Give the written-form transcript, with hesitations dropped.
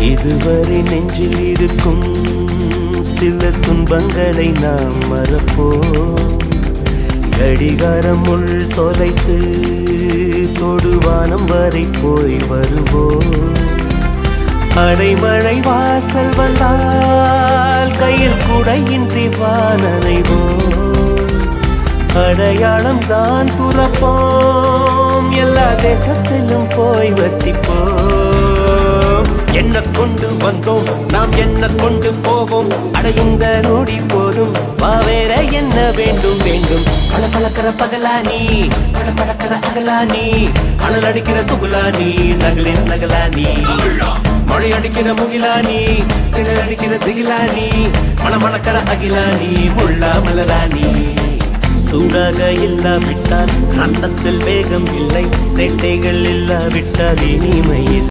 இதுவரை நெஞ்சில் இருக்கும் சில துன்பங்களை நாம் மறப்போம். கடிகாரம் உள் தொலைத்து தொடுவானம் வரை போய் வருவோம். அடைமழை வாசல் வந்தால் கையில் குடையின்றி வானனைவோம். அடையாளம் தான் துறப்போம், எல்லா தேசத்திலும் போய் வசிப்போம். என்ன கொண்டு வந்தோம் நாம் என்ன கொண்டு போவோம், அடையுந்த நோடி போதும் வா வேற என்ன வேண்டும் வேண்டும். பல பழக்கிற பகலானி பட பழக்கிற அகலானி, அனல் அடிக்கிற துகுலானி நகலின் நகலானி, மழை அடிக்கிற முகிலானி திணல் அடிக்கிற திகிலானி, மணமணக்கிற அகிலானி முள்ளா மலராணி. சூடாக இல்லாவிட்டால் அன்னத்தில் வேகம் இல்லை, சேட்டைகள் இல்லாவிட்டால் இனிமையில்